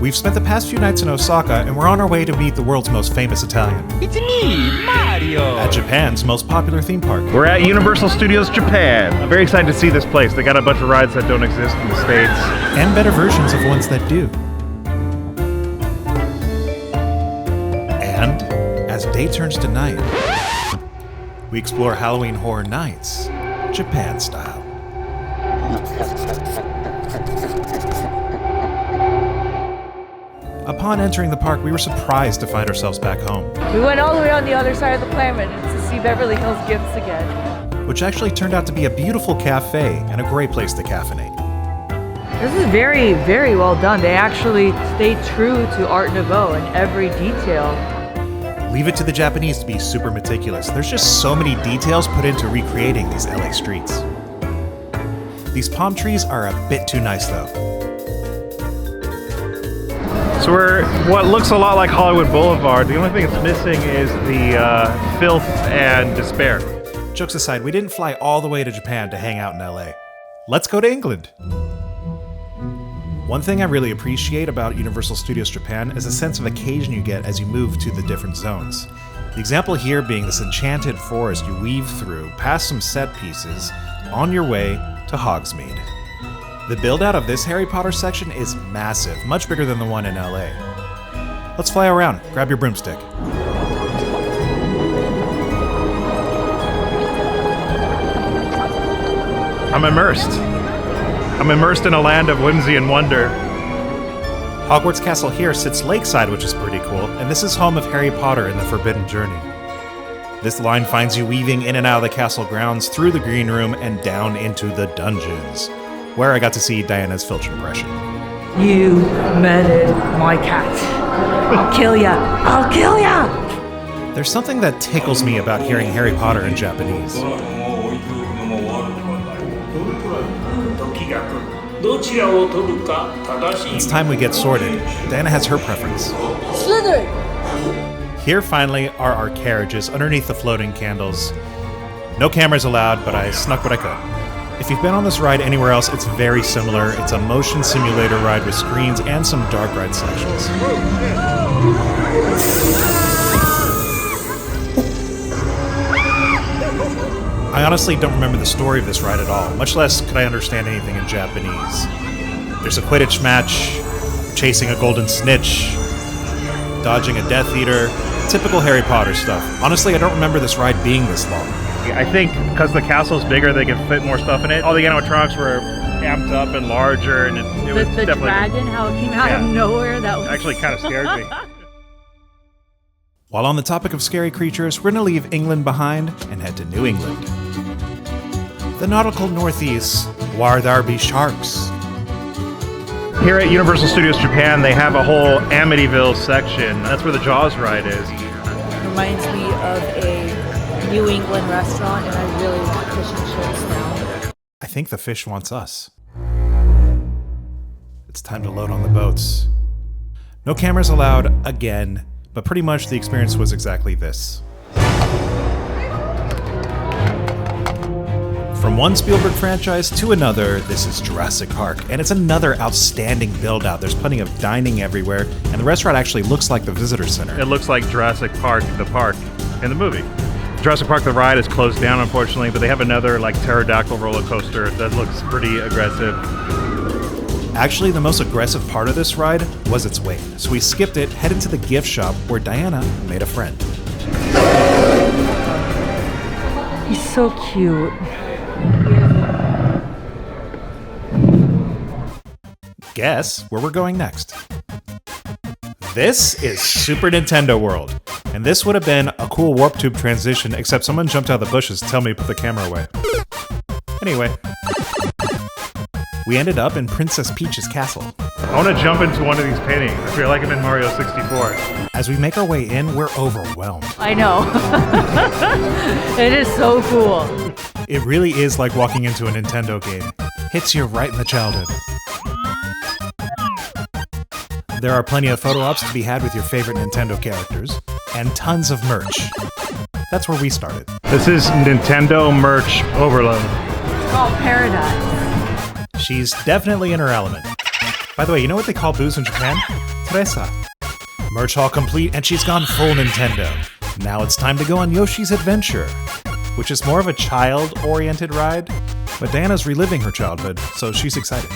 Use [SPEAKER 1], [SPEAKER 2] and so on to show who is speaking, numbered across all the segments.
[SPEAKER 1] We've spent the past few nights in Osaka, and we're on our way to meet the world's most famous Italian.
[SPEAKER 2] It's me, Mario!
[SPEAKER 1] At Japan's most popular theme park.
[SPEAKER 3] We're at Universal Studios Japan. I'm very excited to see this place. They got a bunch of rides that don't exist in the States.
[SPEAKER 1] And better versions of ones that do. And as day turns to night, we explore Halloween Horror Nights, Japan style. Upon entering the park, we were surprised to find ourselves back home.
[SPEAKER 4] We went all the way on the other side of the planet to see Beverly Hills Gifts again.
[SPEAKER 1] Which actually turned out to be a beautiful cafe and a great place to caffeinate.
[SPEAKER 4] This is very, very well done. They actually stayed true to Art Nouveau in every detail.
[SPEAKER 1] Leave it to the Japanese to be super meticulous. There's just so many details put into recreating these LA streets. These palm trees are a bit too nice though.
[SPEAKER 3] So we're what looks a lot like Hollywood Boulevard. The only thing it's missing is the filth and despair.
[SPEAKER 1] Jokes aside, we didn't fly all the way to Japan to hang out in LA. Let's go to England. One thing I really appreciate about Universal Studios Japan is the sense of occasion you get as you move to the different zones. The example here being this enchanted forest you weave through, past some set pieces, on your way to Hogsmeade. The build-out of this Harry Potter section is massive, much bigger than the one in LA. Let's fly around. Grab your broomstick.
[SPEAKER 3] I'm immersed. I'm immersed in a land of whimsy and wonder.
[SPEAKER 1] Hogwarts Castle here sits lakeside, which is pretty cool, and this is home of Harry Potter and the Forbidden Journey. This line finds you weaving in and out of the castle grounds, through the green room, and down into the dungeons, where I got to see Diana's Filch impression.
[SPEAKER 4] You murdered my cat. I'll kill ya! I'll kill ya!
[SPEAKER 1] There's something that tickles me about hearing Harry Potter in Japanese. It's time we get sorted. Diana has her preference.
[SPEAKER 4] Slytherin!
[SPEAKER 1] Here finally are our carriages underneath the floating candles. No cameras allowed, but I snuck what I could. If you've been on this ride anywhere else, it's very similar. It's a motion simulator ride with screens and some dark ride sections. I honestly don't remember the story of this ride at all, much less could I understand anything in Japanese. There's a Quidditch match, chasing a golden snitch, dodging a Death Eater, typical Harry Potter stuff. Honestly, I don't remember this ride being this long.
[SPEAKER 3] I think because the castle's bigger, they can fit more stuff in it. All the animatronics were amped up and larger, and it was
[SPEAKER 4] the
[SPEAKER 3] definitely...
[SPEAKER 4] dragon, how it came out of nowhere, that was...
[SPEAKER 3] Actually kind of scared me.
[SPEAKER 1] While on the topic of scary creatures, we're going to leave England behind and head to New England. The nautical northeast, where there be sharks.
[SPEAKER 3] Here at Universal Studios Japan, they have a whole Amityville section. That's where the Jaws ride is.
[SPEAKER 4] Reminds me of a New England restaurant, and I really want fish and chips now.
[SPEAKER 1] I think the fish wants us. It's time to load on the boats. No cameras allowed again, but pretty much the experience was exactly this. From one Spielberg franchise to another, this is Jurassic Park, and it's another outstanding build-out. There's plenty of dining everywhere, and the restaurant actually looks like the visitor center.
[SPEAKER 3] It looks like Jurassic Park, the park, in the movie. Jurassic Park, the ride, is closed down, unfortunately, but they have another, like, pterodactyl roller coaster that looks pretty aggressive.
[SPEAKER 1] Actually, the most aggressive part of this ride was its wait, so we skipped it, headed to the gift shop where Diana made a friend.
[SPEAKER 4] He's so cute.
[SPEAKER 1] Guess where we're going next. This is Super Nintendo World, and this would have been a cool warp tube transition, except someone jumped out of the bushes to tell me to put the camera away. Anyway, we ended up in Princess Peach's castle.
[SPEAKER 3] I want to jump into one of these paintings. I feel like I'm in Mario 64.
[SPEAKER 1] As we make our way in, we're overwhelmed.
[SPEAKER 4] I know. It is so cool.
[SPEAKER 1] It really is like walking into a Nintendo game. Hits you right in the childhood. There are plenty of photo ops to be had with your favorite Nintendo characters, and tons of merch. That's where we started.
[SPEAKER 3] This is Nintendo merch overload.
[SPEAKER 4] It's called Paradise.
[SPEAKER 1] She's definitely in her element. By the way, you know what they call booze in Japan? Teresa. Merch haul complete, and she's gone full Nintendo. Now it's time to go on Yoshi's Adventure, which is more of a child-oriented ride, but Diana's reliving her childhood, so she's excited.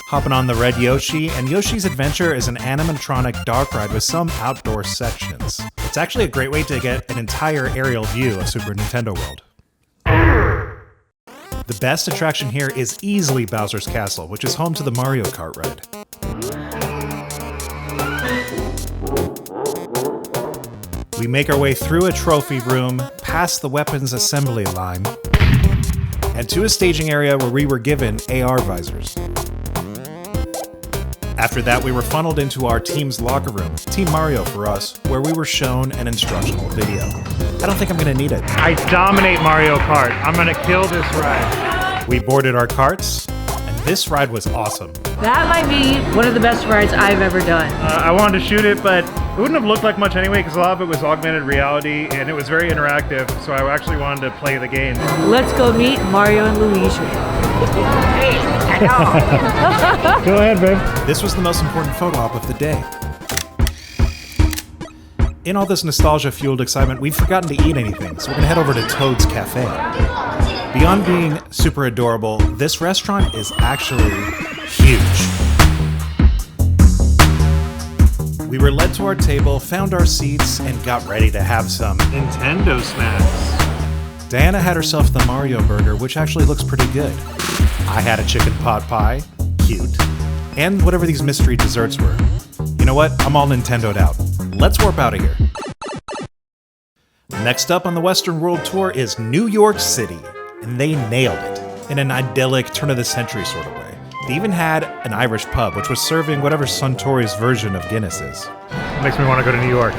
[SPEAKER 1] Hopping on the red Yoshi, and Yoshi's Adventure is an animatronic dark ride with some outdoor sections. It's actually a great way to get an entire aerial view of Super Nintendo World. The best attraction here is easily Bowser's Castle, which is home to the Mario Kart ride. We make our way through a trophy room, past the weapons assembly line, and to a staging area where we were given AR visors. After that, we were funneled into our team's locker room, Team Mario for us, where we were shown an instructional video. I don't think I'm gonna need it.
[SPEAKER 3] I dominate Mario Kart. I'm gonna kill this ride.
[SPEAKER 1] We boarded our carts, and this ride was awesome.
[SPEAKER 4] That might be one of the best rides I've ever done.
[SPEAKER 3] I wanted to shoot it, but it wouldn't have looked like much anyway because a lot of it was augmented reality and it was very interactive, so I actually wanted to play the game.
[SPEAKER 4] Let's go meet Mario and Luigi. Hey,
[SPEAKER 3] Go ahead, babe.
[SPEAKER 1] This was the most important photo op of the day. In all this nostalgia-fueled excitement, we've forgotten to eat anything, so we're gonna head over to Toad's Cafe. Beyond being super adorable, this restaurant is actually huge. We were led to our table, found our seats, and got ready to have some
[SPEAKER 3] Nintendo snacks.
[SPEAKER 1] Diana had herself the Mario burger, which actually looks pretty good. I had a chicken pot pie, cute, and whatever these mystery desserts were. You know what? I'm all Nintendo'd out. Let's warp out of here. Next up on the Western World Tour is New York City, and they nailed it in an idyllic, turn-of-the-century sort of way. They even had an Irish pub, which was serving whatever Suntory's version of Guinness is.
[SPEAKER 3] Makes me want to go to New York.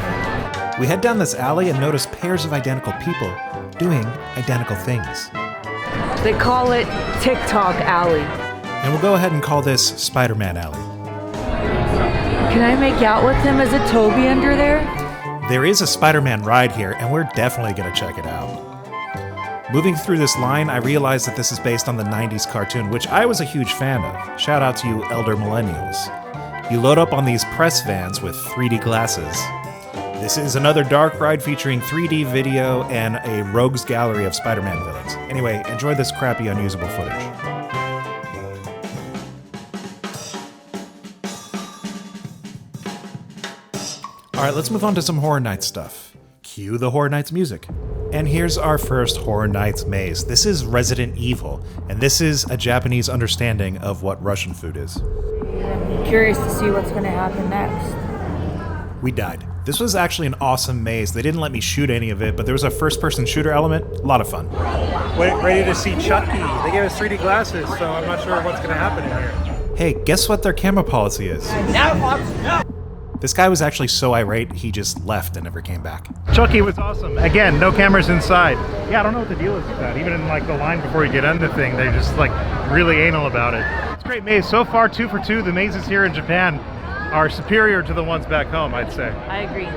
[SPEAKER 1] We head down this alley and notice pairs of identical people doing identical things.
[SPEAKER 4] They call it TikTok Alley.
[SPEAKER 1] And we'll go ahead and call this Spiderman Alley.
[SPEAKER 4] Can I make out with him as a Toby under there?
[SPEAKER 1] There is a Spider-Man ride here, and we're definitely going to check it out. Moving through this line, I realized that this is based on the 90s cartoon, which I was a huge fan of. Shout out to you elder millennials. You load up on these press vans with 3D glasses. This is another dark ride featuring 3D video and a rogues gallery of Spider-Man villains. Anyway, enjoy this crappy, unusable footage. Alright, let's move on to some Horror Nights stuff. Cue the Horror Nights music. And here's our first Horror Nights maze. This is Resident Evil, and this is a Japanese understanding of what Russian food is.
[SPEAKER 4] I'm curious to see what's going to happen next.
[SPEAKER 1] We died. This was actually an awesome maze. They didn't let me shoot any of it, but there was a first-person shooter element. A lot of fun.
[SPEAKER 3] Ready to see Chucky. They gave us 3D glasses, so I'm not sure what's going to happen in here.
[SPEAKER 1] Hey, guess what their camera policy is? This guy was actually so irate, he just left and never came back.
[SPEAKER 3] Chucky was awesome. Again, no cameras inside. Yeah, I don't know what the deal is with that. Even in like the line before you get into the thing, they're just like really anal about it. It's a great maze. So far, 2 for 2. The mazes here in Japan are superior to the ones back home, I'd say.
[SPEAKER 4] I agree.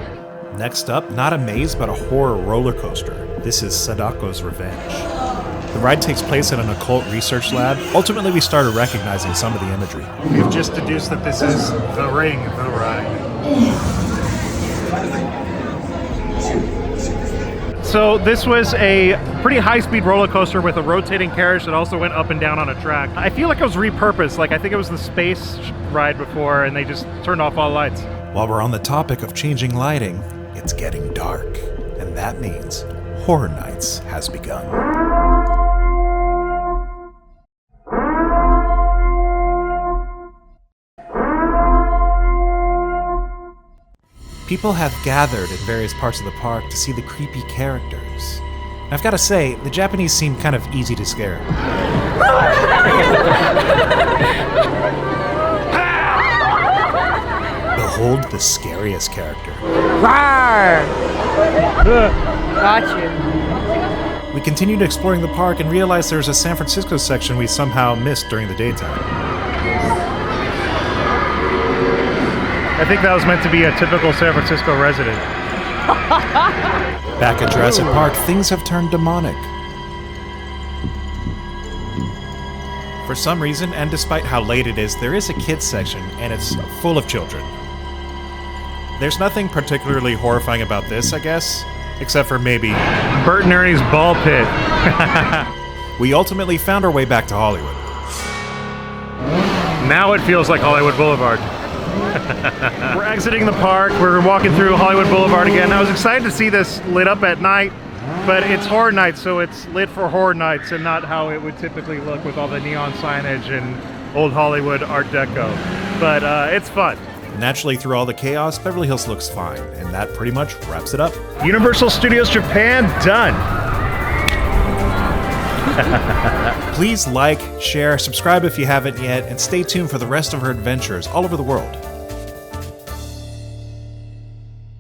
[SPEAKER 1] Next up, not a maze, but a horror roller coaster. This is Sadako's Revenge. The ride takes place at an occult research lab. Ultimately, we started recognizing some of the imagery.
[SPEAKER 3] We've just deduced that this is the ring, the ride. So this was a pretty high-speed roller coaster with a rotating carriage that also went up and down on a track. I feel like it was repurposed. Like I think it was the space ride before and they just turned off all lights.
[SPEAKER 1] While we're on the topic of changing lighting, it's getting dark. And that means Horror Nights has begun. People have gathered in various parts of the park to see the creepy characters. And I've got to say, the Japanese seem kind of easy to scare. Behold the scariest character.
[SPEAKER 4] Rawr! Got you.
[SPEAKER 1] We continued exploring the park and realized there was a San Francisco section we somehow missed during the daytime.
[SPEAKER 3] I think that was meant to be a typical San Francisco resident.
[SPEAKER 1] Back at Jurassic Park, things have turned demonic. For some reason, and despite how late it is, there is a kids section, and it's full of children. There's nothing particularly horrifying about this, I guess, except for maybe
[SPEAKER 3] Bert and Ernie's ball pit.
[SPEAKER 1] we ultimately found our way back to Hollywood.
[SPEAKER 3] Now it feels like Hollywood Boulevard. We're exiting the park. We're walking through Hollywood Boulevard again. I was excited to see this lit up at night, but it's horror night, so it's lit for horror nights and not how it would typically look with all the neon signage and old Hollywood Art Deco. But it's fun.
[SPEAKER 1] Naturally, through all the chaos, Beverly Hills looks fine, and that pretty much wraps it up.
[SPEAKER 3] Universal Studios Japan, done.
[SPEAKER 1] Please like, share, subscribe if you haven't yet, and stay tuned for the rest of her adventures all over the world.